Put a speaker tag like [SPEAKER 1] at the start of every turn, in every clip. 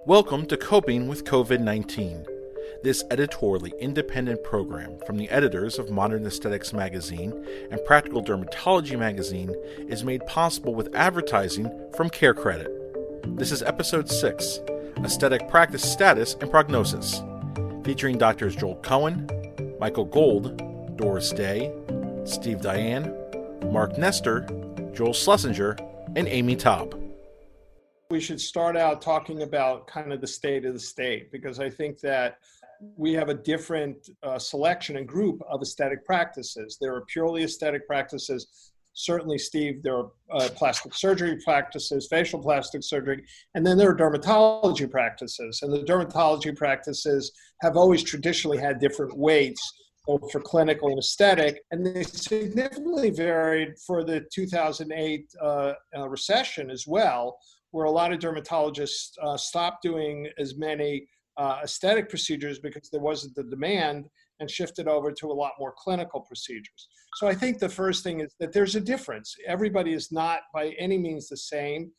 [SPEAKER 1] Welcome to Coping with COVID-19. This editorially independent program from the editors of Modern Aesthetics Magazine and Practical Dermatology Magazine is made possible with advertising from Care Credit. This is Episode 6, Aesthetic Practice Status and Prognosis, featuring Drs. Joel Cohen, Michael Gold, Doris Day, Steve Diane, Mark Nestor, Joel Schlesinger, and Amy Taub.
[SPEAKER 2] We should start out talking about kind of the state of the state, because I think that we have a different selection and group of aesthetic practices. There are purely aesthetic practices. Certainly, Steve, there are plastic surgery practices, facial plastic surgery, and then there are dermatology practices. And the dermatology practices have always traditionally had different weights, both for clinical and aesthetic, and they significantly varied for the 2008 recession as well, where a lot of dermatologists stopped doing as many aesthetic procedures because there wasn't the demand, and shifted over to a lot more clinical procedures. So I think the first thing is that there's a difference. Everybody is not by any means the same.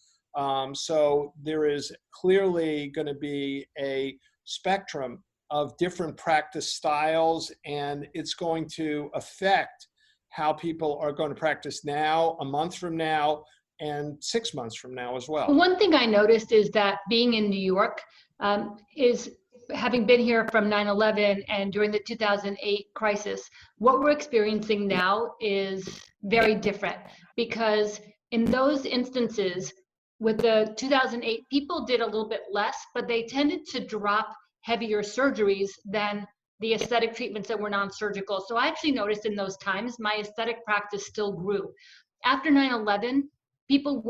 [SPEAKER 2] So there is clearly going to be a spectrum of different practice styles, and it's going to affect how people are going to practice now, a month from now, and 6 months from now as well.
[SPEAKER 3] One thing I noticed is that being in New York is, having been here from 9/11 and during the 2008 crisis, what we're experiencing now is very different, because in those instances with the 2008, people did a little bit less, but they tended to drop heavier surgeries than the aesthetic treatments that were non-surgical. So I actually noticed in those times, my aesthetic practice still grew. After 9/11, people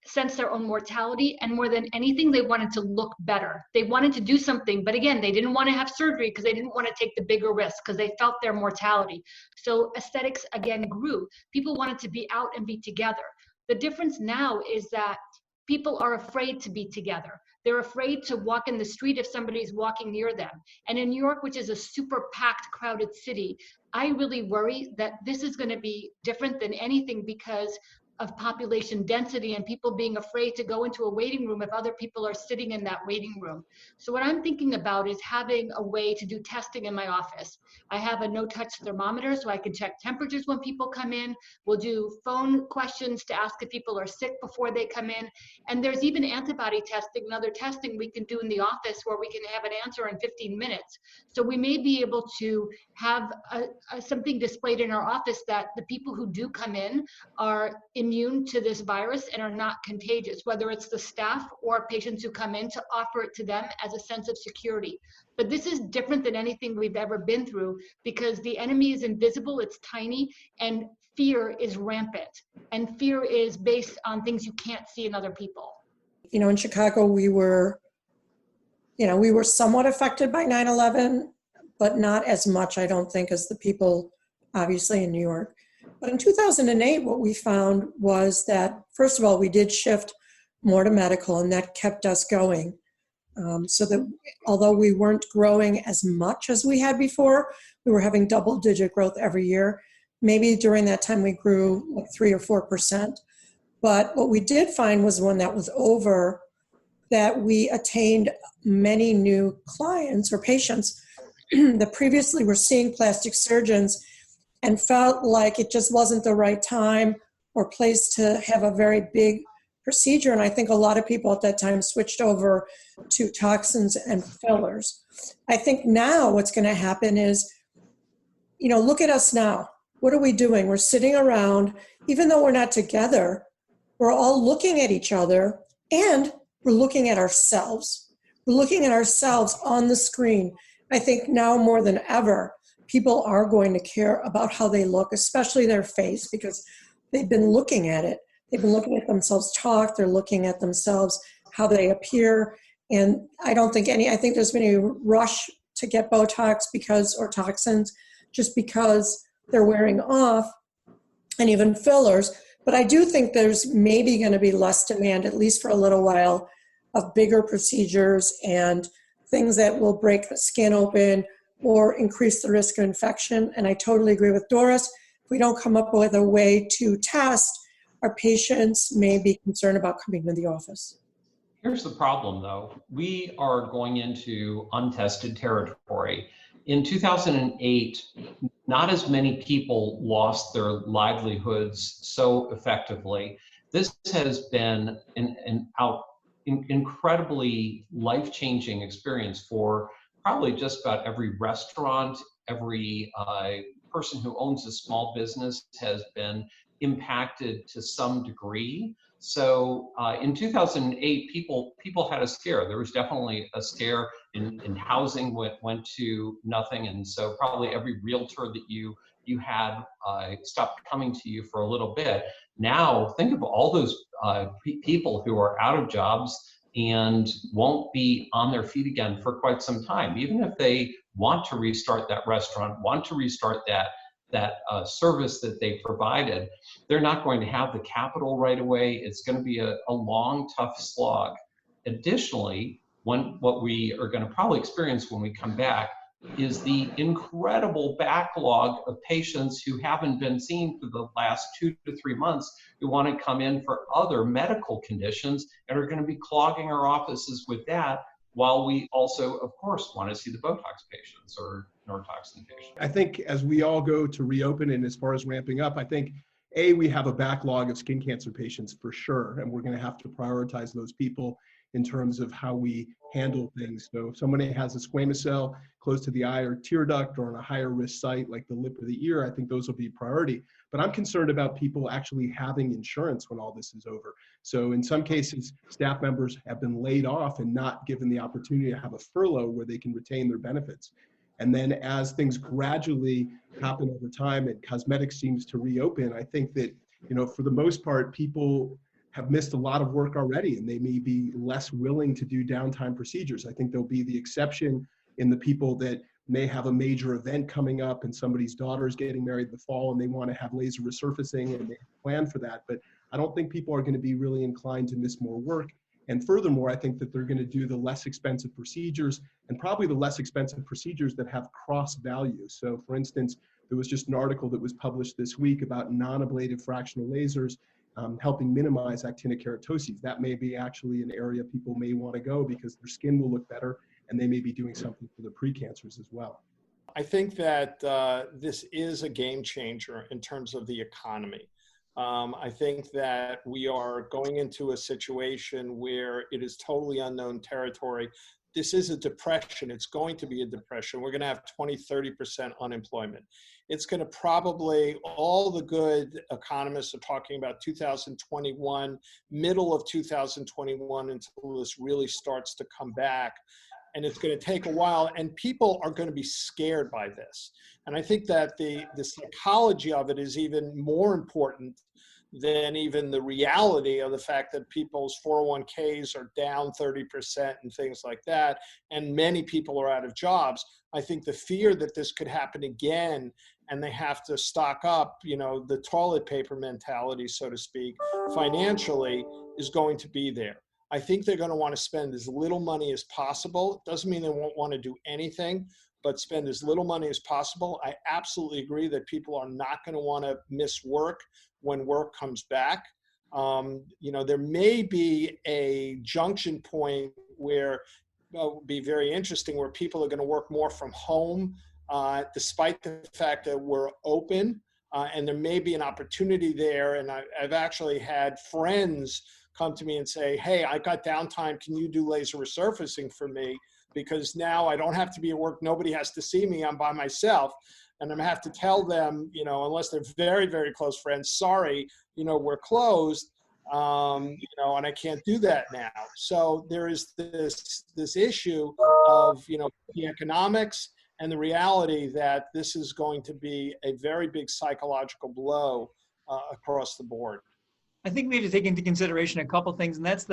[SPEAKER 3] sensed their own mortality, and more than anything, they wanted to look better. They wanted to do something, but again, they didn't want to have surgery because they didn't want to take the bigger risk because they felt their mortality. So aesthetics again grew. People wanted to be out and be together. The difference now is that people are afraid to be together. They're afraid to walk in the street if somebody's walking near them. And in New York, which is a super packed, crowded city, I really worry that this is going to be different than anything because of population density and people being afraid to go into a waiting room if other people are sitting in that waiting room. So what I'm thinking about is having a way to do testing in my office. I have a no-touch thermometer so I can check temperatures when people come in. We'll do phone questions to ask if people are sick before they come in. And there's even antibody testing and other testing we can do in the office where we can have an answer in 15 minutes. So we may be able to have something displayed in our office that the people who do come in are immune to this virus and are not contagious, whether it's the staff or patients who come in, to offer it to them as a sense of security. But this is different than anything we've ever been through because the enemy is invisible, it's tiny, and fear is rampant. And fear is based on things you can't see in other people.
[SPEAKER 4] You know, in Chicago, we were somewhat affected by 9/11, but not as much, I don't think, as the people obviously in New York. But in 2008, what we found was that, first of all, we did shift more to medical, and that kept us going. So that although we weren't growing as much as we had before, we were having double-digit growth every year. Maybe during that time we grew like 3 or 4%. But what we did find was when that was over, that we attained many new clients or patients that previously were seeing plastic surgeons and felt like it just wasn't the right time or place to have a very big procedure. And I think a lot of people at that time switched over to toxins and fillers. I think now what's going to happen is, look at us now. What are we doing? We're sitting around, even though we're not together, we're all looking at each other and we're looking at ourselves. We're looking at ourselves on the screen. I think now more than ever, people are going to care about how they look, especially their face, because they've been looking at it. They've been looking at themselves talk. They're looking at themselves, how they appear. And I think there's been a rush to get Botox or toxins just because they're wearing off, and even fillers. But I do think there's maybe going to be less demand, at least for a little while, of bigger procedures and things that will break the skin open or increase the risk of infection. And I totally agree with Doris. If we don't come up with a way to test, our patients may be concerned about coming to the office.
[SPEAKER 5] Here's the problem, though. We are going into untested territory. In 2008, not as many people lost their livelihoods so effectively. This has been an incredibly life-changing experience for probably just about every restaurant, every person who owns a small business has been impacted to some degree. So in 2008, people had a scare. There was definitely a scare in housing went to nothing, and so probably every realtor that you had stopped coming to you for a little bit. Now think of all those people who are out of jobs and won't be on their feet again for quite some time, even if they want to restart that restaurant, want to restart that service that they provided. They're not going to have the capital right away. It's going to be a long, tough slog. Additionally, what we are going to probably experience when we come back is the incredible backlog of patients who haven't been seen for the last 2 to 3 months who want to come in for other medical conditions and are going to be clogging our offices with that, while we also, of course, want to see the Botox patients or neurotoxin patients.
[SPEAKER 6] I think as we all go to reopen and as far as ramping up, I think, we have a backlog of skin cancer patients for sure, and we're going to have to prioritize those people in terms of how we handle things. So if someone has a squamous cell close to the eye or tear duct or on a higher risk site like the lip or the ear, I think those will be priority. But I'm concerned about people actually having insurance when all this is over. So in some cases, staff members have been laid off and not given the opportunity to have a furlough where they can retain their benefits. And then as things gradually happen over time and cosmetics seems to reopen, I think that, for the most part, people have missed a lot of work already, and they may be less willing to do downtime procedures. I think there'll be the exception in the people that may have a major event coming up and somebody's daughter's getting married in the fall and they want to have laser resurfacing and they plan for that. But I don't think people are going to be really inclined to miss more work. And furthermore, I think that they're going to do the less expensive procedures, and probably the less expensive procedures that have cross value. So for instance, there was just an article that was published this week about non-ablative fractional lasers helping minimize actinic keratoses. That may be actually an area people may want to go because their skin will look better and they may be doing something for the precancers as well.
[SPEAKER 2] I think that this is a game changer in terms of the economy. I think that we are going into a situation where it is totally unknown territory. This is a depression. It's going to be a depression. We're going to have 20-30% unemployment. It's going to probably, all the good economists are talking about 2021, middle of 2021 until this really starts to come back. And it's going to take a while, and people are going to be scared by this. And I think that the psychology of it is even more important than even the reality of the fact that people's 401ks are down 30% and things like that, and many people are out of jobs. I think the fear that this could happen again and they have to stock up, the toilet paper mentality, so to speak, financially is going to be there. I think they're going to want to spend as little money as possible. It doesn't mean they won't want to do anything, but spend as little money as possible. I absolutely agree that people are not going to want to miss work when work comes back. There may be a junction point where it would be very interesting, where people are going to work more from home, despite the fact that we're open, and there may be an opportunity there. And I've actually had friends come to me and say, hey, I got downtime. Can you do laser resurfacing for me? Because now I don't have to be at work. Nobody has to see me. I'm by myself. And I'm going to have to tell them, unless they're very, very close friends, sorry, we're closed, and I can't do that now. So there is this issue of, the economics and the reality that this is going to be a very big psychological blow across the board.
[SPEAKER 7] I think we need to take into consideration a couple things, and that's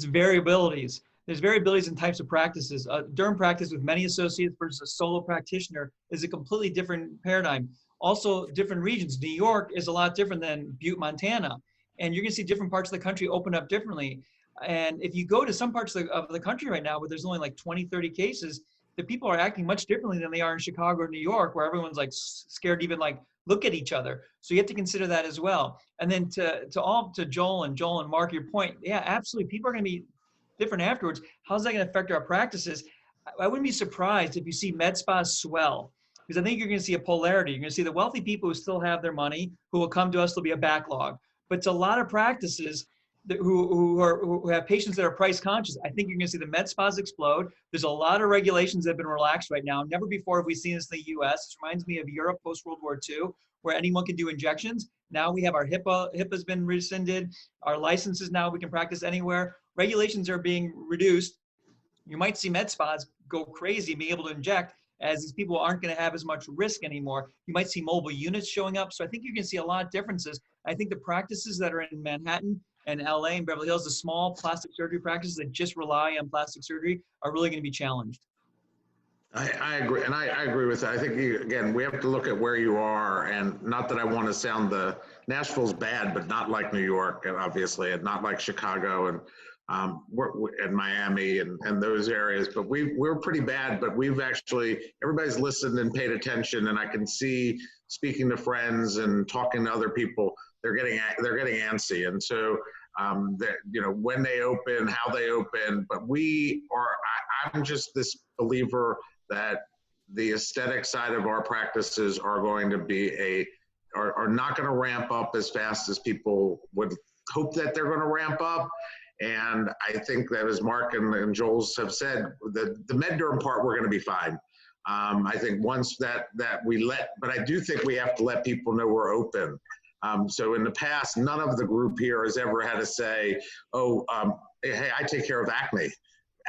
[SPEAKER 7] variabilities. There's variabilities in types of practices. A derm practice with many associates versus a solo practitioner is a completely different paradigm. Also, different regions. New York is a lot different than Butte, Montana. And you're going to see different parts of the country open up differently. And if you go to some parts of the country right now where there's only like 20, 30 cases, the people are acting much differently than they are in Chicago or New York, where everyone's like scared to even like look at each other. So you have to consider that as well. And then to Joel and Mark, your point, yeah, absolutely. People are going to be different afterwards. How's that going to affect our practices? I wouldn't be surprised if you see med spas swell, because I think you're going to see a polarity. You're going to see the wealthy people who still have their money, who will come to us. There'll be a backlog. But it's a lot of practices who have patients that are price conscious. I think you're going to see the med spas explode. There's a lot of regulations that have been relaxed right now. Never before have we seen this in the U.S. This reminds me of Europe post-World War II, where anyone can do injections. Now we have our HIPAA's been rescinded. Our licenses now, we can practice anywhere. Regulations are being reduced. You might see med spas go crazy being able to inject, as these people aren't going to have as much risk anymore. You might see mobile units showing up. So I think you're going to see a lot of differences. I think the practices that are in Manhattan and LA and Beverly Hills, the small plastic surgery practices that just rely on plastic surgery, are really going to be challenged.
[SPEAKER 8] I agree, and I agree with that. I think, again, we have to look at where you are, and not that I want to sound Nashville's bad, but not like New York, and obviously, and not like Chicago and Miami and those areas. But we're pretty bad, but we've actually, everybody's listened and paid attention, and I can see, speaking to friends and talking to other people, they're getting antsy, and so that, you know, when they open, how they open. But I'm just this believer that the aesthetic side of our practices are going to be are not going to ramp up as fast as people would hope that they're going to ramp up. And I think that, as Mark and Joel's have said, the med-derm part, we're going to be fine. I think once that but I do think we have to let people know we're open. So in the past, none of the group here has ever had to say, hey, I take care of acne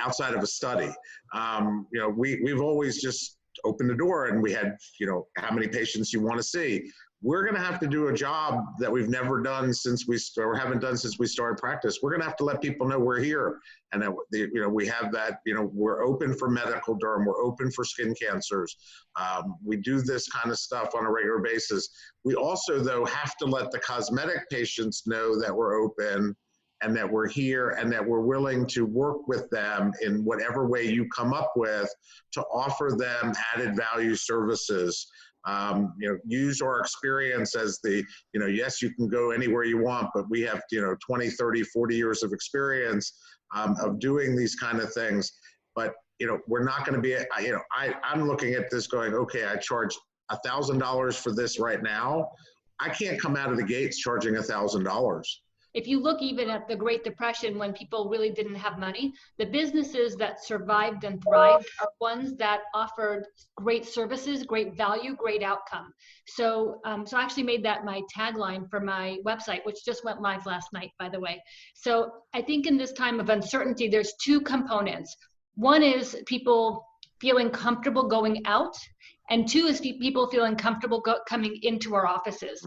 [SPEAKER 8] outside of a study. You know, we've always just opened the door, and we had, you know, how many patients you want to see. We're going to have to do a job that we've never done haven't done since we started practice. We're going to have to let people know we're here, and that, you know, we have that, you know, we're open for medical derm, we're open for skin cancers. We do this kind of stuff on a regular basis. We also, though, have to let the cosmetic patients know that we're open and that we're here and that we're willing to work with them in whatever way you come up with to offer them added value services. You know, use our experience as you know, yes, you can go anywhere you want, but we have, you know, 20, 30, 40 years of experience of doing these kind of things. But, you know, we're not going to be, you know, I'm looking at this going, okay, I charge $1,000 for this right now. I can't come out of the gates charging $1,000.
[SPEAKER 3] If you look even at the Great Depression, when people really didn't have money, the businesses that survived and thrived are ones that offered great services, great value, great outcome. So, so I actually made that my tagline for my website, which just went live last night, by the way. So I think in this time of uncertainty, there's two components. One is people feeling comfortable going out, and two is people feeling comfortable coming into our offices,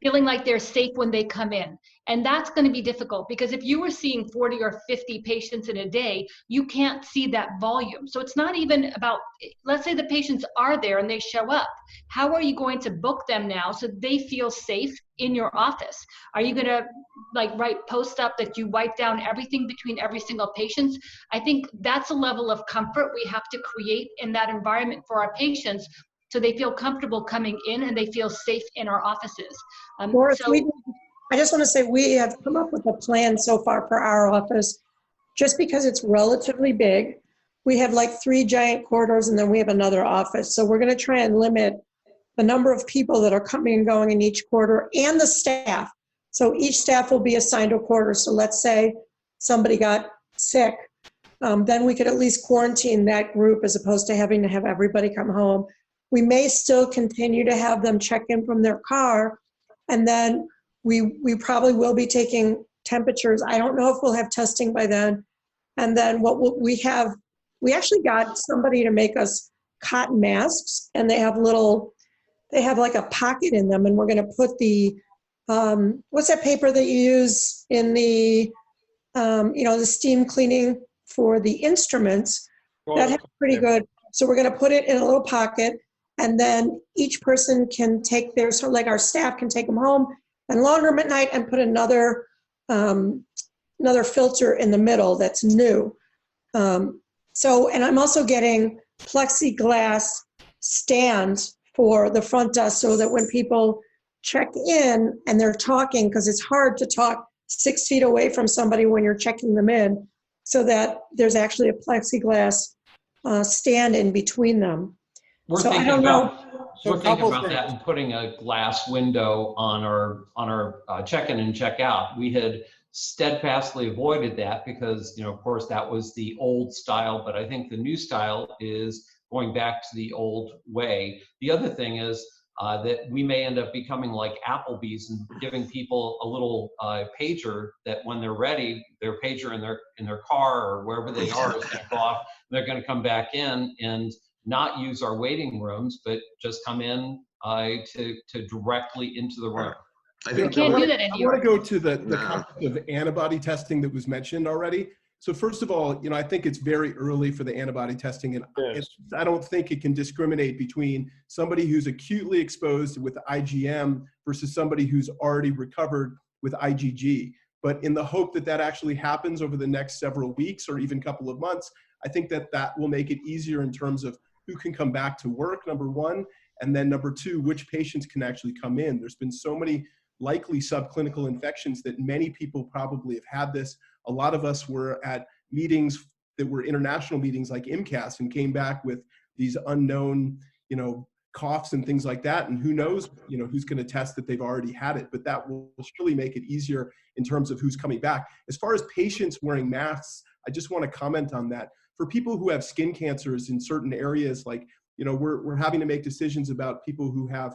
[SPEAKER 3] feeling like they're safe when they come in. And that's going to be difficult, because if you were seeing 40 or 50 patients in a day, you can't see that volume. So it's not even about, let's say the patients are there and they show up. How are you going to book them now so they feel safe in your office? Are you going to write posts up that you wipe down everything between every single patient? I think that's a level of comfort we have to create in that environment for our patients, so they feel comfortable coming in and they feel safe in our offices.
[SPEAKER 4] I just want to say we have come up with a plan so far for our office. Just because it's relatively big, we have like 3 giant corridors and then we have another office. So we're going to try and limit the number of people that are coming and going in each corridor and the staff. So each staff will be assigned a corridor. So let's say somebody got sick, then we could at least quarantine that group as opposed to having to have everybody come home. We may still continue to have them check in from their car, and then we probably will be taking temperatures. I don't know if we'll have testing by then. And then we actually got somebody to make us cotton masks, and they have like a pocket in them, and we're going to put the, what's that paper that you use in the, you know, the steam cleaning for the instruments? That has pretty good. So we're going to put it in a little pocket, and then each person can take theirs, so like our staff can take them home and launder them at night and put another filter in the middle that's new. And I'm also getting plexiglass stands for the front desk so that when people check in and they're talking, because it's hard to talk 6 feet away from somebody when you're checking them in, so that there's actually a plexiglass stand in between them.
[SPEAKER 5] We're
[SPEAKER 4] So I
[SPEAKER 5] thinking
[SPEAKER 4] don't
[SPEAKER 5] about
[SPEAKER 4] know.
[SPEAKER 5] we're thinking about that and putting a glass window on our check-in and check-out. We had steadfastly avoided that because, of course, that was the old style, but I think the new style is going back to the old way. The other thing is that we may end up becoming like Applebee's and giving people a little pager that when they're ready, their pager in their car or wherever they are is going to go off. And they're going to come back in and not use our waiting rooms, but just come in to directly into the room.
[SPEAKER 8] I think
[SPEAKER 3] You can't do that in
[SPEAKER 6] I
[SPEAKER 3] New
[SPEAKER 6] want to
[SPEAKER 3] York.
[SPEAKER 6] go to the concept of antibody testing that was mentioned already. So first of all, I think it's very early for the antibody testing, and I don't think it can discriminate between somebody who's acutely exposed with IgM versus somebody who's already recovered with IgG. But in the hope that that actually happens over the next several weeks or even couple of months, I think that will make it easier in terms of who can come back to work, number one, and then number two, which patients can actually come in. There's been so many likely subclinical infections that many people probably have had this. A lot of us were at meetings that were international meetings like IMCAS and came back with these unknown, coughs and things like that. And who knows, who's going to test that they've already had it, but that will surely make it easier in terms of who's coming back. As far as patients wearing masks, I just want to comment on that. For people who have skin cancers in certain areas, like, we're having to make decisions about people who have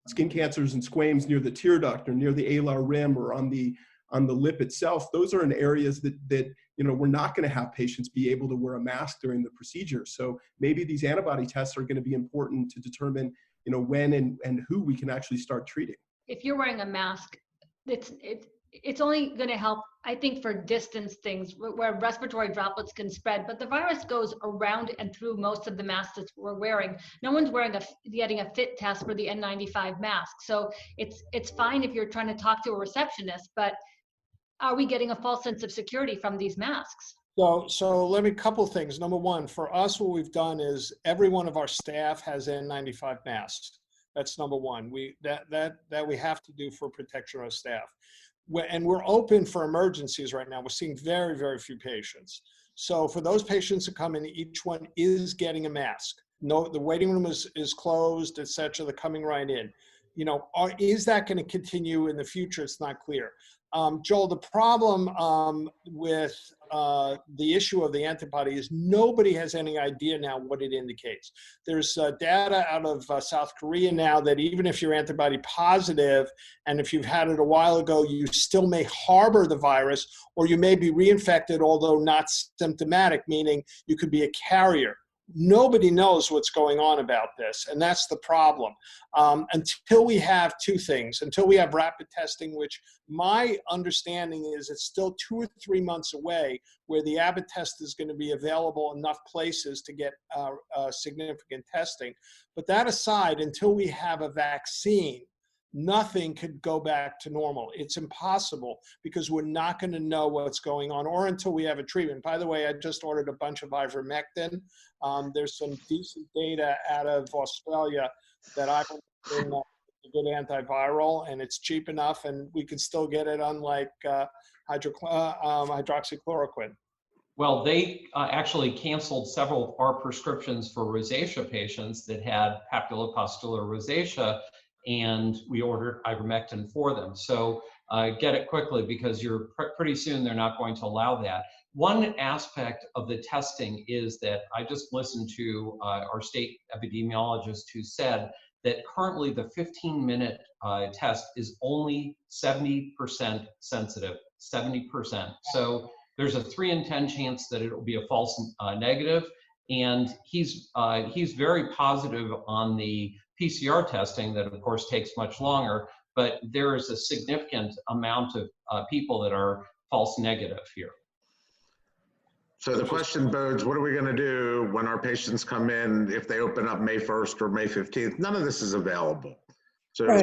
[SPEAKER 6] skin cancers and squames near the tear duct or near the alar rim or on the lip itself. Those are in areas that we're not going to have patients be able to wear a mask during the procedure. So maybe these antibody tests are going to be important to determine when and who we can actually start treating.
[SPEAKER 3] If you're wearing a mask, it's only going to help, I think, for distance things where respiratory droplets can spread, but the virus goes around and through most of the masks that we're wearing. No one's getting a fit test for the N95 mask. So it's fine if you're trying to talk to a receptionist, but are we getting a false sense of security from these masks?
[SPEAKER 2] So let me, couple things. Number one, for us, what we've done is every one of our staff has N95 masks. That's number one. That we have to do for protection of our staff. And we're open for emergencies right now. We're seeing very, very few patients. So for those patients who come in, each one is getting a mask. No, the waiting room is closed, et cetera. They're coming right in. Is that going to continue in the future? It's not clear. Joel, the problem with the issue of the antibody is nobody has any idea now what it indicates. There's data out of South Korea now that even if you're antibody positive and if you've had it a while ago, you still may harbor the virus or you may be reinfected, although not symptomatic, meaning you could be a carrier. Nobody knows what's going on about this, and that's the problem. Until we have two things, until we have rapid testing, which my understanding is it's still 2 or 3 months away, where the Abbott test is going to be available in enough places to get significant testing. But that aside, until we have a vaccine, nothing could go back to normal. It's impossible because we're not going to know what's going on or until we have a treatment. By the way, I just ordered a bunch of ivermectin. There's some decent data out of Australia that I've been a good antiviral, and it's cheap enough, and we can still get it unlike hydroxychloroquine.
[SPEAKER 5] Well, they actually canceled several of our prescriptions for rosacea patients that had papulopustular rosacea, and we ordered ivermectin for them. So get it quickly because pretty soon they're not going to allow that. One aspect of the testing is that I just listened to our state epidemiologist who said that currently the 15-minute test is only 70% sensitive, 70%. So there's a 3 in 10 chance that it will be a false negative. And he's very positive on the PCR testing that, of course, takes much longer, but there is a significant amount of people that are false negative here.
[SPEAKER 8] So the question bodes, what are we going to do when our patients come in if they open up May 1st or May 15th? None of this is available. So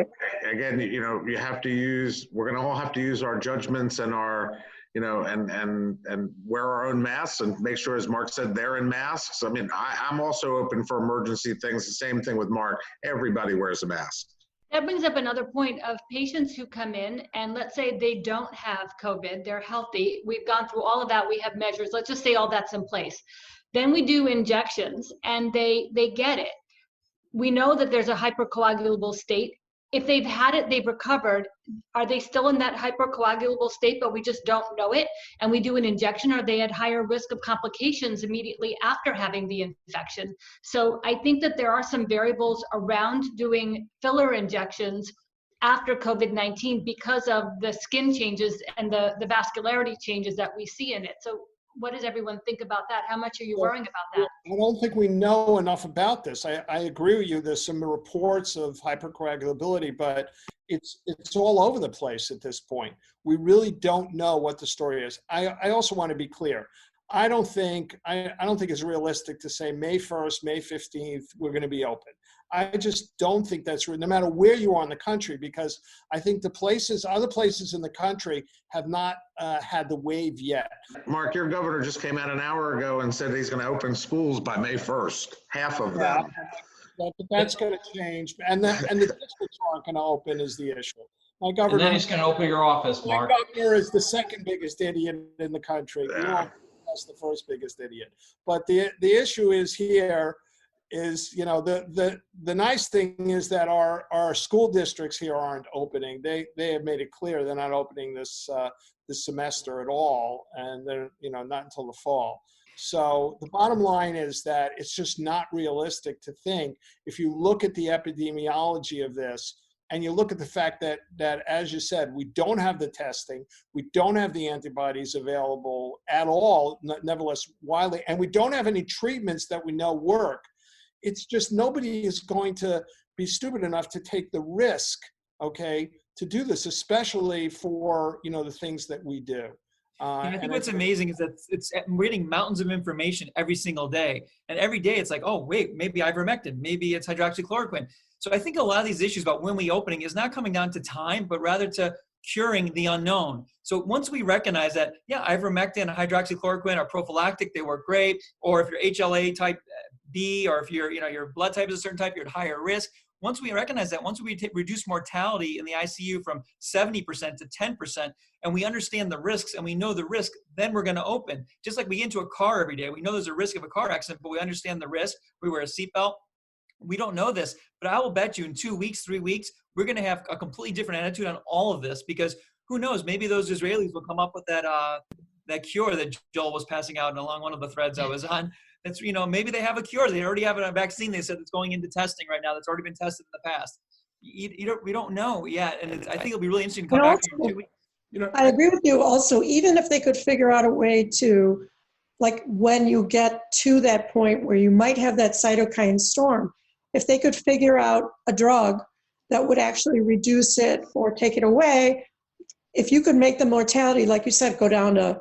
[SPEAKER 8] again, you have to use, we're going to all have to use our judgments and our, and wear our own masks and make sure, as Mark said, they're in masks. I mean, I'm also open for emergency things. The same thing with Mark. Everybody wears a mask.
[SPEAKER 3] That brings up another point of patients who come in and let's say they don't have COVID, they're healthy. We've gone through all of that. We have measures. Let's just say all that's in place. Then we do injections and they get it. We know that there's a hypercoagulable state. If they've had it, they've recovered. Are they still in that hypercoagulable state, but we just don't know it? And we do an injection, are they at higher risk of complications immediately after having the infection? So I think that there are some variables around doing filler injections after COVID-19 because of the skin changes and the vascularity changes that we see in it. So what does everyone think about that? How much are you worrying about that?
[SPEAKER 2] I don't think we know enough about this. I agree with you. There's some reports of hypercoagulability, but it's all over the place at this point. We really don't know what the story is. I also want to be clear. I don't think it's realistic to say May 1st, May 15th, we're going to be open. I just don't think that's no matter where you are in the country, because I think other places in the country have not had the wave yet.
[SPEAKER 8] Mark, your governor just came out an hour ago and said he's going to open schools by May 1st, half of them.
[SPEAKER 2] But that's going to change, and the districts aren't going to open is the issue. My governor,
[SPEAKER 5] And then he's going to open your office, Mark.
[SPEAKER 2] My governor is the second biggest idiot in the country.
[SPEAKER 8] Yeah.
[SPEAKER 2] That's the first biggest idiot. But the issue is here is, the nice thing is that our school districts here aren't opening. They have made it clear they're not opening this semester at all, and they're not until the fall. So the bottom line is that it's just not realistic to think, if you look at the epidemiology of this, and you look at the fact that, as you said, we don't have the testing, we don't have the antibodies available at all, nevertheless widely, and we don't have any treatments that we know work. It's just nobody is going to be stupid enough to take the risk, okay, to do this, especially for the things that we do.
[SPEAKER 7] I think what's amazing is that I'm reading mountains of information every single day, and every day it's like, oh wait, maybe ivermectin, maybe it's hydroxychloroquine. So I think a lot of these issues about when we opening is not coming down to time, but rather to curing the unknown. So once we recognize that, yeah, ivermectin and hydroxychloroquine are prophylactic, they work great, or if you're HLA type B, or if your blood type is a certain type, you're at higher risk. Once we recognize that, once we reduce mortality in the ICU from 70% to 10%, and we understand the risks and we know the risk, then we're going to open. Just like we get into a car every day, we know there's a risk of a car accident, but we understand the risk. We wear a seatbelt. We don't know this, but I will bet you in 2 weeks, 3 weeks, we're going to have a completely different attitude on all of this, because who knows, maybe those Israelis will come up with that cure that Joel was passing out along one of the threads I was on. That's, maybe they have a cure. They already have a vaccine. They said it's going into testing right now. That's already been tested in the past. We don't know yet. And I think it'll be really interesting to come back here in 2 weeks.
[SPEAKER 4] I agree with you also, even if they could figure out a way to, like when you get to that point where you might have that cytokine storm, if they could figure out a drug that would actually reduce it or take it away, if you could make the mortality, like you said, go down to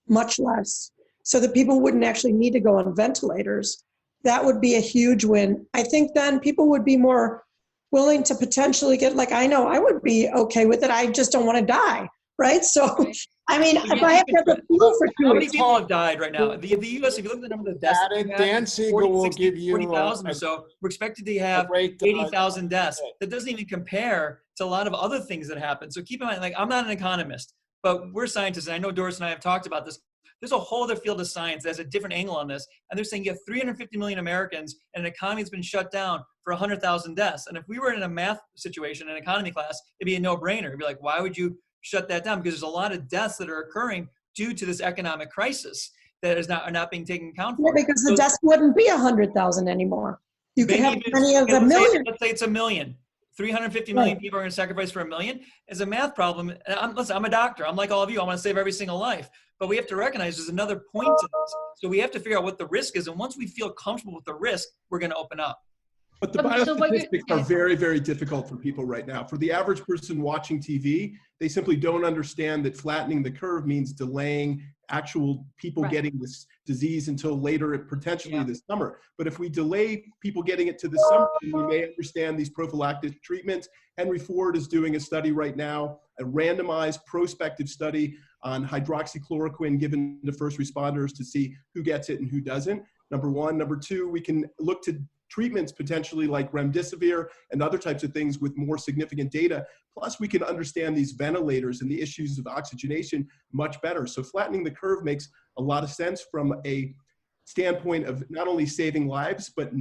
[SPEAKER 4] much less, so that people wouldn't actually need to go on ventilators, that would be a huge win. I think then people would be more willing to potentially get, like, I know I would be okay with it. I just don't want to die, right? So, I mean, if I have to have the flu for 2
[SPEAKER 7] How many
[SPEAKER 4] weeks.
[SPEAKER 7] people have died right now? The U.S., if you look at the number of deaths,
[SPEAKER 2] Dan Siegel will give you
[SPEAKER 7] 40,000 or so. We're expected to have 80,000 deaths. That doesn't even compare to a lot of other things that happen. So keep in mind, like, I'm not an economist, but we're scientists, and I know Doris and I have talked about this. There's a whole other field of science that has a different angle on this. And they're saying you have 350 million Americans and an economy that's been shut down for 100,000 deaths. And if we were in a math situation, an economy class, it'd be a no-brainer. It'd be like, why would you shut that down? Because there's a lot of deaths that are occurring due to this economic crisis that are not being taken account for.
[SPEAKER 4] Yeah, because the deaths wouldn't be 100,000 anymore. You could have many of a million.
[SPEAKER 7] Let's say it's a million. 350 million people are going to sacrifice for a million. It's a math problem. Listen, I'm a doctor. I'm like all of you. I want to save every single life. But we have to recognize there's another point to this. So we have to figure out what the risk is. And once we feel comfortable with the risk, we're going to open up.
[SPEAKER 6] But the biostatistics are very, very difficult for people right now. For the average person watching TV, they simply don't understand that flattening the curve means delaying actual people getting this disease until later, potentially this summer. But if we delay people getting it to the summer, we may understand these prophylactic treatments. Henry Ford is doing a study right now, a randomized prospective study on hydroxychloroquine given to first responders to see who gets it and who doesn't. Number one. Number two, we can look to treatments potentially like remdesivir and other types of things with more significant data. Plus, we can understand these ventilators and the issues of oxygenation much better. So flattening the curve makes a lot of sense from a standpoint of not only saving lives, but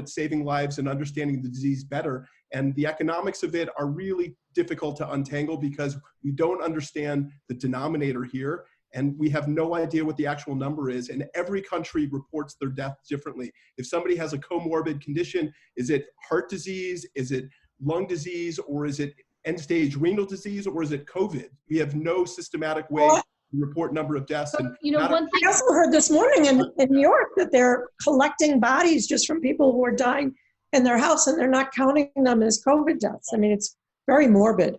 [SPEAKER 6] saving lives and understanding the disease better. And the economics of it are really difficult to untangle because we don't understand the denominator here. And we have no idea what the actual number is. And every country reports their deaths differently. If somebody has a comorbid condition, is it heart disease? Is it lung disease? Or is it end-stage renal disease? Or is it COVID? We have no systematic way to report number of deaths. And
[SPEAKER 3] one thing
[SPEAKER 4] I also heard this morning in New York that they're collecting bodies just from people who are dying in their house, and they're not counting them as COVID deaths. I mean, it's very morbid.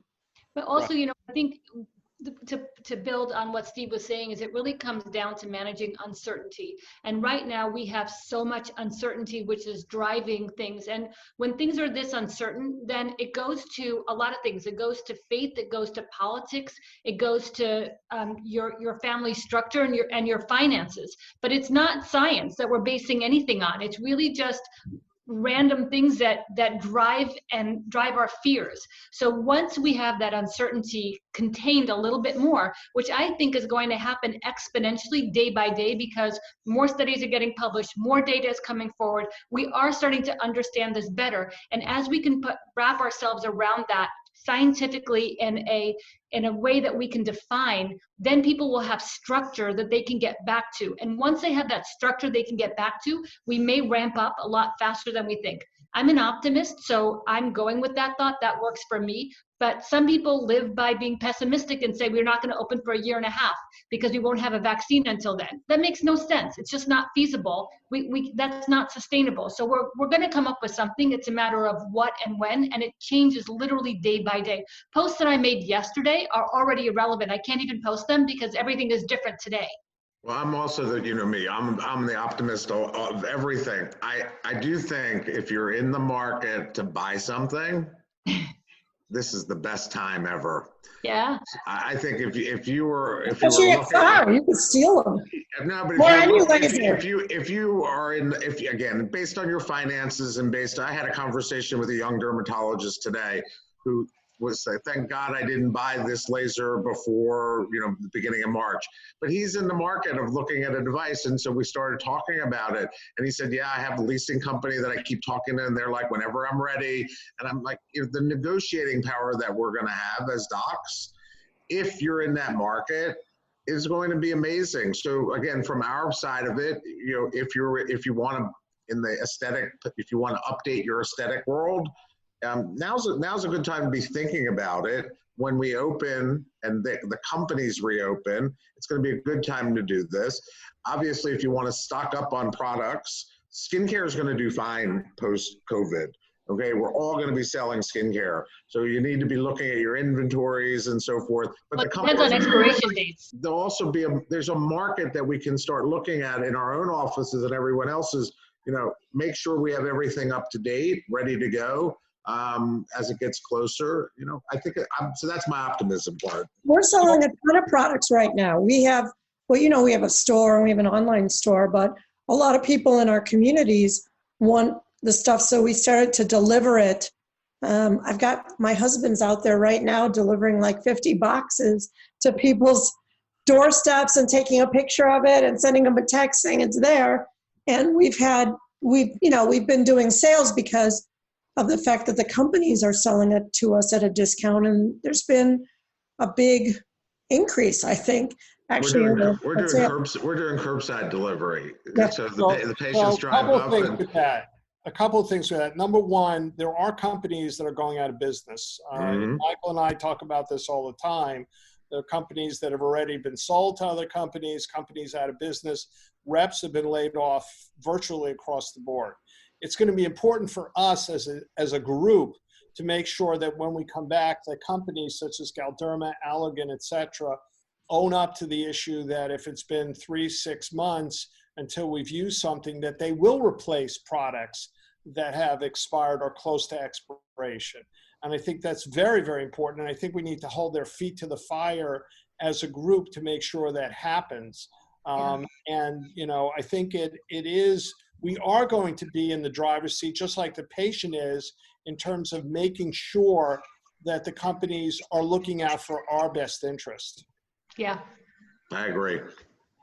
[SPEAKER 3] But also, I think to build on what Steve was saying is it really comes down to managing uncertainty. And right now we have so much uncertainty, which is driving things. And when things are this uncertain, then it goes to a lot of things. It goes to faith, it goes to politics, it goes to your family structure and your finances. But it's not science that we're basing anything on. It's really just random things that drive our fears. So once we have that uncertainty contained a little bit more, which I think is going to happen exponentially day by day because more studies are getting published, more data is coming forward, we are starting to understand this better. And as we can wrap ourselves around that scientifically in a way that we can define, then people will have structure that they can get back to. And once they have that structure they can get back to, we may ramp up a lot faster than we think. I'm an optimist, so I'm going with that thought. That works for me. But some people live by being pessimistic and say we're not going to open for a year and a half because we won't have a vaccine until then. That makes no sense. It's just not feasible. That's not sustainable. So we're going to come up with something. It's a matter of what and when, and it changes literally day by day. Posts that I made yesterday are already irrelevant. I can't even post them because everything is different today.
[SPEAKER 8] Well, I'm also me. I'm the optimist of everything. I do think if you're in the market to buy something, this is the best time ever.
[SPEAKER 3] Yeah.
[SPEAKER 8] I think if you were
[SPEAKER 4] you could steal them.
[SPEAKER 8] No, but if you are again, based on your finances and I had a conversation with a young dermatologist today who was saying, thank God I didn't buy this laser before, the beginning of March. But he's in the market of looking at a device. And so we started talking about it. And he said, yeah, I have a leasing company that I keep talking to. And they're like, whenever I'm ready. And I'm like, the negotiating power that we're going to have as docs, if you're in that market, is going to be amazing. So again, from our side of it, if you want to, in the aesthetic, if you want to update your aesthetic world, now's a good time to be thinking about it. When we open and the companies reopen, it's going to be a good time to do this. Obviously, if you want to stock up on products, skincare is going to do fine post-COVID. Okay, we're all going to be selling skincare, so you need to be looking at your inventories and so forth. But
[SPEAKER 3] it depends on expiration dates.
[SPEAKER 8] There'll also be there's a market that we can start looking at in our own offices and everyone else's. Make sure we have everything up to date, ready to go. As it gets closer, I think so that's my optimism part.
[SPEAKER 4] We're selling a ton of products right now. We have, we have a store and we have an online store, but a lot of people in our communities want the stuff. So we started to deliver it. I've got my husband's out there right now delivering like 50 boxes to people's doorsteps and taking a picture of it and sending them a text saying it's there. And we've been doing sales because of the fact that the companies are selling it to us at a discount, and there's been a big increase, I think. Actually,
[SPEAKER 8] we're doing curbside delivery.
[SPEAKER 4] Yeah.
[SPEAKER 8] So the patients drive up.
[SPEAKER 2] A couple of things with that. Number one, there are companies that are going out of business. Michael and I talk about this all the time. There are companies that have already been sold to other companies out of business. Reps have been laid off virtually across the board. It's going to be important for us as a group to make sure that when we come back, that companies such as Galderma, Allergan, et cetera, own up to the issue that if it's been 3-6 months until we've used something, that they will replace products that have expired or close to expiration. And I think that's very, very important. And I think we need to hold their feet to the fire as a group to make sure that happens. And, I think it is we are going to be in the driver's seat, just like the patient is, in terms of making sure that the companies are looking out for our best interest.
[SPEAKER 3] Yeah.
[SPEAKER 8] I agree.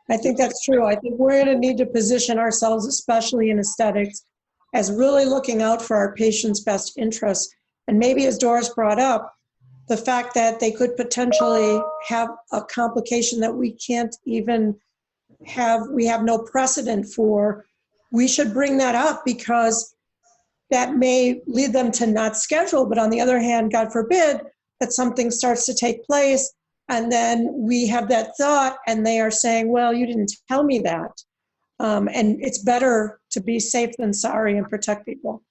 [SPEAKER 4] I think that's true. I think we're going to need to position ourselves, especially in aesthetics, as really looking out for our patients' best interests. And maybe, as Doris brought up, the fact that they could potentially have a complication that we can't even we have no precedent for, we should bring that up, because that may lead them to not schedule. But on the other hand, God forbid that something starts to take place, and then we have that thought and they are saying, well, you didn't tell me that. And it's better to be safe than sorry and protect people.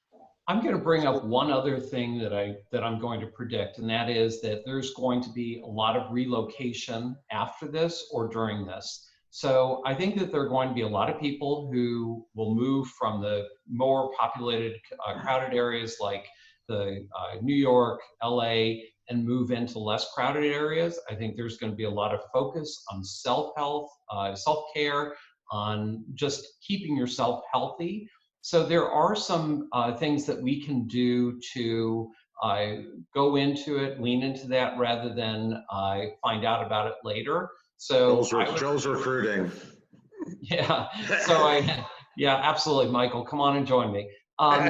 [SPEAKER 5] I'm going to bring up one other thing that I'm going to predict, and that is that there's going to be a lot of relocation after this or during this. So I think that there are going to be a lot of people who will move from the more populated, crowded areas like the New York, LA, and move into less crowded areas. I think there's going to be a lot of focus on self-health, self-care, on just keeping yourself healthy. So there are some things that we can do to go into it, lean into that, rather than find out about it later. So
[SPEAKER 8] Joel's recruiting.
[SPEAKER 5] Yeah. So yeah, absolutely, Michael. Come on and join me. But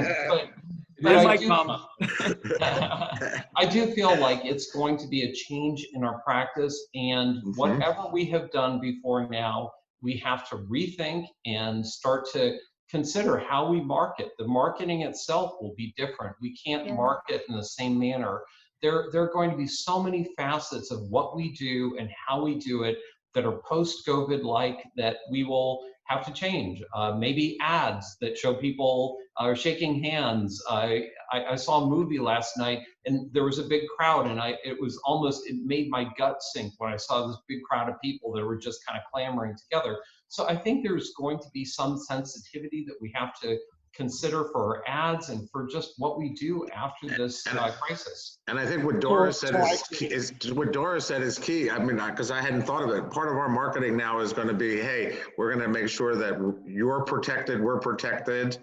[SPEAKER 5] I do feel like it's going to be a change in our practice, and whatever we have done before now, we have to rethink and start to consider how we market. The marketing itself will be different. We can't market in the same manner. There are going to be so many facets of what we do and how we do it that are post-COVID-like that we will have to change. Maybe ads that show people are shaking hands. I saw a movie last night and there was a big crowd, and it made my gut sink when I saw this big crowd of people that were just kind of clamoring together. So I think there's going to be some sensitivity that we have to consider for our ads and for just what we do after this crisis.
[SPEAKER 8] And I think what Doris said is key. I mean, because I hadn't thought of it. Part of our marketing now is going to be, hey, we're going to make sure that you're protected, we're protected.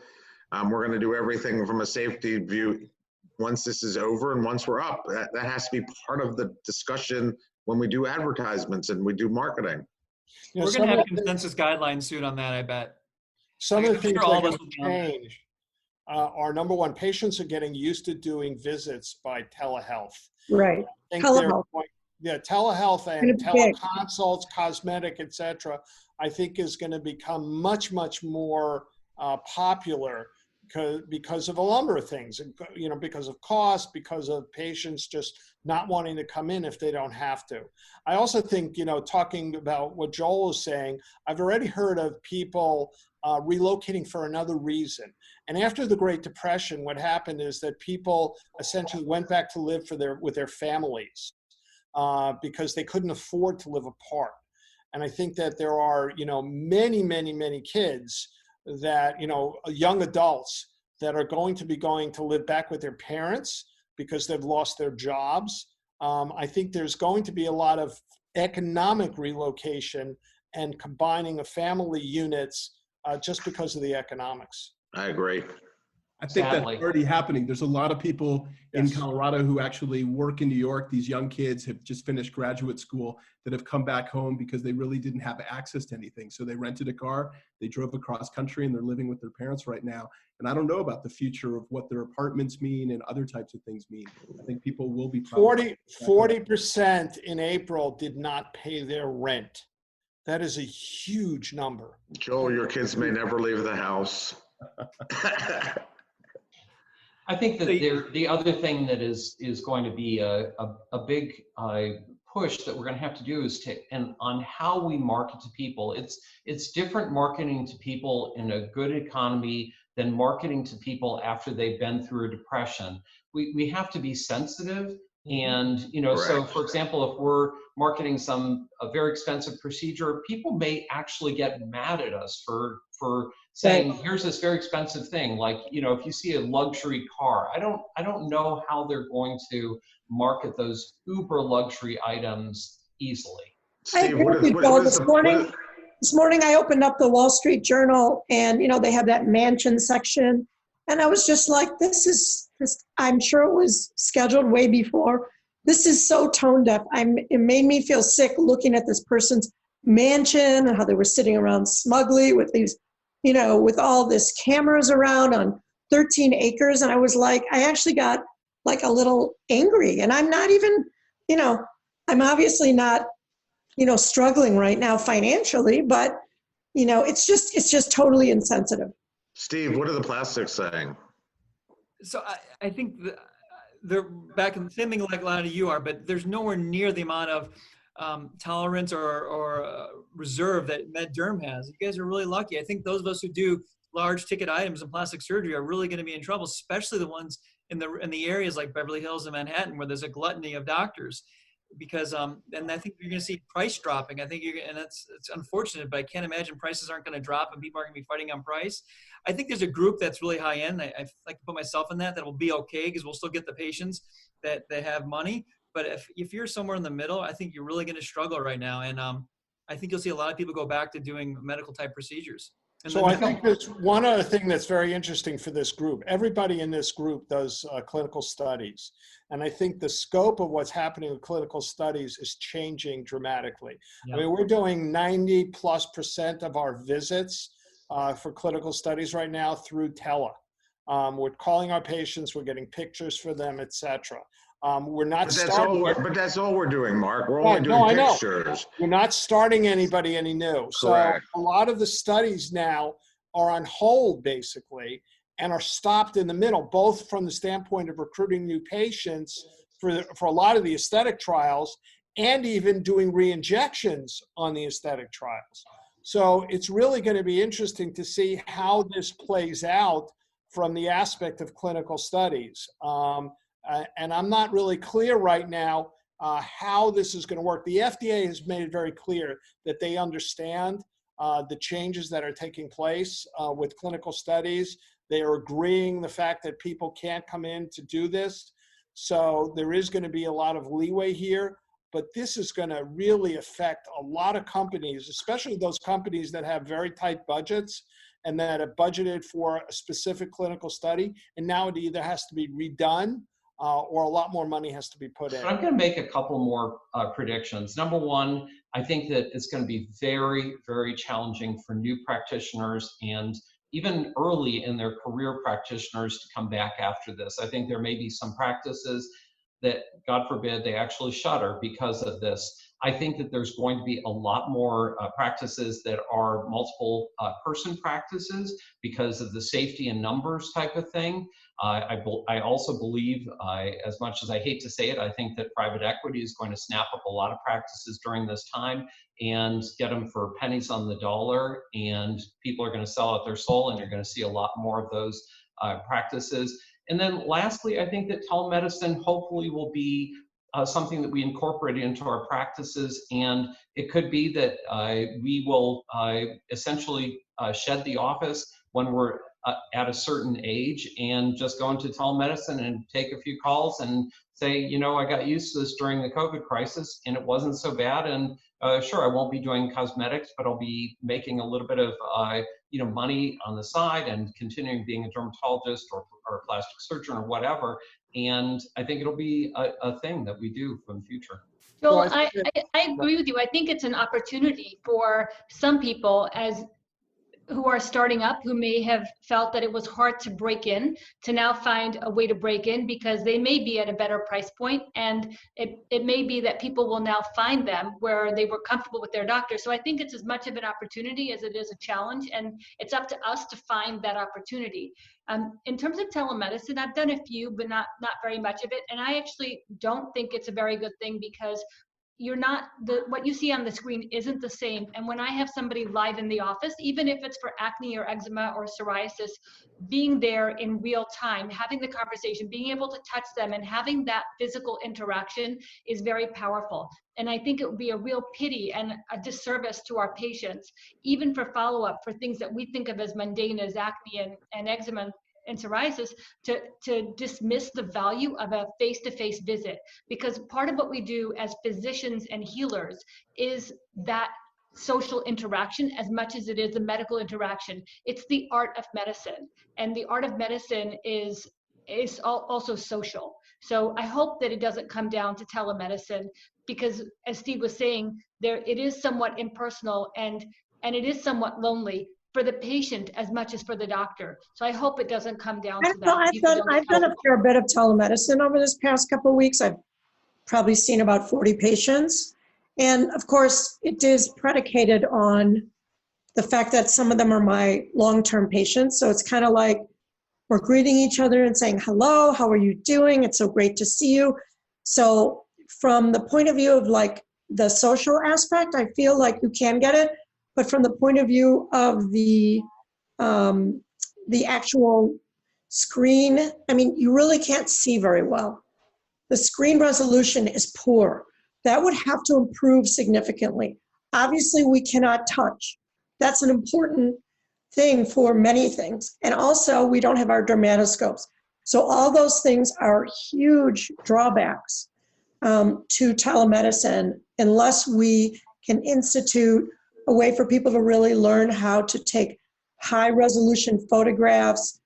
[SPEAKER 8] We're going to do everything from a safety view once this is over and once we're up. That has to be part of the discussion when we do advertisements and we do marketing.
[SPEAKER 7] We're going to have consensus guidelines soon on that, I bet.
[SPEAKER 2] Some of the things that are going to change are, number one, patients are getting used to doing visits by telehealth.
[SPEAKER 4] Right.
[SPEAKER 2] Telehealth. Telehealth and teleconsults, cosmetic, etc. I think is going to become much, much more popular because of a number of things. Because of cost, because of patients just not wanting to come in if they don't have to. I also think, talking about what Joel is saying, I've already heard of people relocating for another reason. And after the Great Depression, what happened is that people essentially went back to live with their families because they couldn't afford to live apart. And I think that there are, many, many, many kids that, young adults that are going to live back with their parents because they've lost their jobs. I think there's going to be a lot of economic relocation and combining of family units just because of the economics.
[SPEAKER 8] I agree.
[SPEAKER 6] I think that's already happening. There's a lot of people in Colorado who actually work in New York. These young kids have just finished graduate school that have come back home because they really didn't have access to anything. So they rented a car, they drove across country, and they're living with their parents right now. And I don't know about the future of what their apartments mean and other types of things mean. I think people will be
[SPEAKER 2] 40% in April did not pay their rent. That is a huge number.
[SPEAKER 8] Joel, your kids may never leave the house.
[SPEAKER 5] I think that the other thing that is going to be a big push that we're going to have to do is on how we market to people. It's different marketing to people in a good economy than marketing to people after they've been through a depression. We have to be sensitive. And, so for example, if we're marketing a very expensive procedure, people may actually get mad at us for saying, here's this very expensive thing. Like, if you see a luxury car, I don't know how they're going to market those uber luxury items easily.
[SPEAKER 8] Steve, what is
[SPEAKER 4] This morning I opened up the Wall Street Journal and, they have that mansion section. And I was just like, I'm sure it was scheduled way before. This is so tone deaf. It made me feel sick looking at this person's mansion and how they were sitting around smugly with these, with all this cameras around on 13 acres. And I was like, I actually got like a little angry. And I'm not even, I'm obviously not, struggling right now financially, but, it's just totally insensitive.
[SPEAKER 8] Steve, what are the plastics saying?
[SPEAKER 7] So I think they're back in the same thing like a lot of you are, but there's nowhere near the amount of tolerance or reserve that MedDerm has. You guys are really lucky. I think those of us who do large ticket items in plastic surgery are really going to be in trouble, especially the ones in the areas like Beverly Hills and Manhattan where there's a gluttony of doctors. Because and I think you're going to see price dropping. I think it's unfortunate, but I can't imagine prices aren't going to drop and people aren't going to be fighting on price. I think there's a group that's really high end. I like to put myself in that will be okay because we'll still get the patients that have money. But if you're somewhere in the middle, I think you're really going to struggle right now. And I think you'll see a lot of people go back to doing medical type procedures.
[SPEAKER 2] So I think there's one other thing that's very interesting for this group. Everybody in this group does clinical studies. And I think the scope of what's happening with clinical studies is changing dramatically. Yeah. I mean, we're doing 90+% of our visits for clinical studies right now through tele. We're calling our patients, we're getting pictures for them, et cetera. We're not starting.
[SPEAKER 8] But that's all we're doing, Mark. We're only doing pictures.
[SPEAKER 2] We're not starting anybody any new.
[SPEAKER 8] Correct.
[SPEAKER 2] So a lot of the studies now are on hold, basically, and are stopped in the middle, both from the standpoint of recruiting new patients for a lot of the aesthetic trials and even doing re-injections on the aesthetic trials. So it's really going to be interesting to see how this plays out from the aspect of clinical studies. And I'm not really clear right now how this is going to work. The FDA has made it very clear that they understand the changes that are taking place with clinical studies. They are agreeing the fact that people can't come in to do this. So there is going to be a lot of leeway here, but this is going to really affect a lot of companies, especially those companies that have very tight budgets and that have budgeted for a specific clinical study. And now it either has to be redone or a lot more money has to be put in.
[SPEAKER 5] I'm going to make a couple more predictions. Number one, I think that it's going to be very, very challenging for new practitioners and even early in their career practitioners to come back after this. I think there may be some practices that, God forbid, they actually shutter because of this. I think that there's going to be a lot more practices that are multiple person practices because of the safety in numbers type of thing. I also believe, as much as I hate to say it, I think that private equity is going to snap up a lot of practices during this time and get them for pennies on the dollar, and people are going to sell out their soul, and you're going to see a lot more of those practices. And then lastly, I think that telemedicine hopefully will be something that we incorporate into our practices, and it could be that we will essentially shed the office when we're at a certain age and just go into telemedicine and take a few calls and say, you know, I got used to this during the COVID crisis and it wasn't so bad. And sure, I won't be doing cosmetics, but I'll be making a little bit of money on the side and continuing being a dermatologist or a plastic surgeon or whatever. And I think it'll be a thing that we do for the future.
[SPEAKER 3] Joel, I agree with you. I think it's an opportunity for some people who are starting up, who may have felt that it was hard to break in, to now find a way to break in because they may be at a better price point, and it may be that people will now find them where they were comfortable with their doctor. So I think it's as much of an opportunity as it is a challenge, and it's up to us to find that opportunity. In terms of telemedicine, I've done a few, but not very much of it, and I actually don't think it's a very good thing because what you see on the screen isn't the same. And when I have somebody live in the office, even if it's for acne or eczema or psoriasis, being there in real time, having the conversation, being able to touch them and having that physical interaction is very powerful. And I think it would be a real pity and a disservice to our patients, even for follow-up for things that we think of as mundane as acne and eczema and psoriasis, to dismiss the value of a face-to-face visit. Because part of what we do as physicians and healers is that social interaction as much as it is a medical interaction. It's the art of medicine, and the art of medicine is also social. So I hope that it doesn't come down to telemedicine, because as Steve was saying, it is somewhat impersonal, and it is somewhat lonely for the patient as much as for the doctor. So I hope it doesn't come down to that.
[SPEAKER 4] I've done a fair bit of telemedicine over this past couple of weeks. I've probably seen about 40 patients. And of course, it is predicated on the fact that some of them are my long-term patients. So it's kind of like we're greeting each other and saying, hello, how are you doing? It's so great to see you. So from the point of view of like the social aspect, I feel like you can get it. But from the point of view of the actual screen, I mean, you really can't see very well. The screen resolution is poor. That would have to improve significantly. Obviously, we cannot touch. That's an important thing for many things. And also, we don't have our dermatoscopes. So all those things are huge drawbacks to telemedicine unless we can institute a way for people to really learn how to take high resolution photographs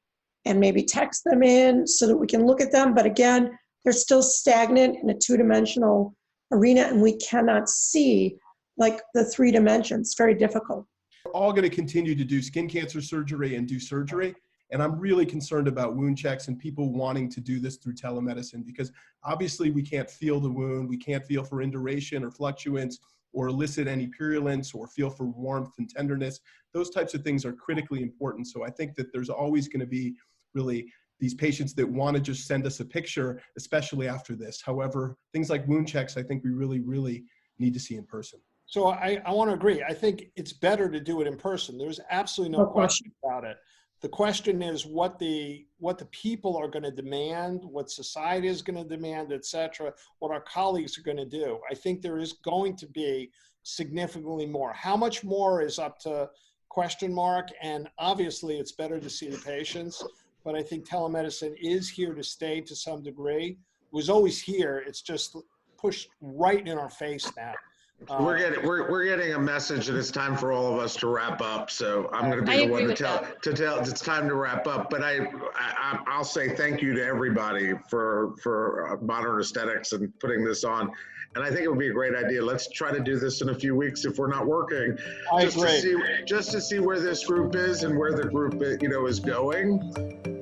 [SPEAKER 4] and maybe text them in so that we can look at them. But again, they're still stagnant in a two-dimensional arena, and we cannot see like the 3 dimensions. Very difficult.
[SPEAKER 6] We're all going to continue to do skin cancer surgery and do surgery. And I'm really concerned about wound checks and people wanting to do this through telemedicine, because obviously we can't feel the wound. We can't feel for induration or fluctuance or elicit any purulence or feel for warmth and tenderness. Those types of things are critically important. So I think that there's always going to be really these patients that want to just send us a picture, especially after this. However, things like wound checks, I think we really, really need to see in person.
[SPEAKER 2] So I want to agree. I think it's better to do it in person. There's absolutely no question about it. The question is what the people are going to demand, what society is going to demand, et cetera, what our colleagues are going to do. I think there is going to be significantly more. How much more is up to question mark, and obviously it's better to see the patients, but I think telemedicine is here to stay to some degree. It was always here. It's just pushed right in our face now.
[SPEAKER 8] We're getting a message that it's time for all of us to wrap up. So I'm going to be the one to tell it's time to wrap up. But I'll say thank you to everybody for Modern Aesthetics and putting this on. And I think it would be a great idea. Let's try to do this in a few weeks if we're not working, just to see where this group is and where the group is going.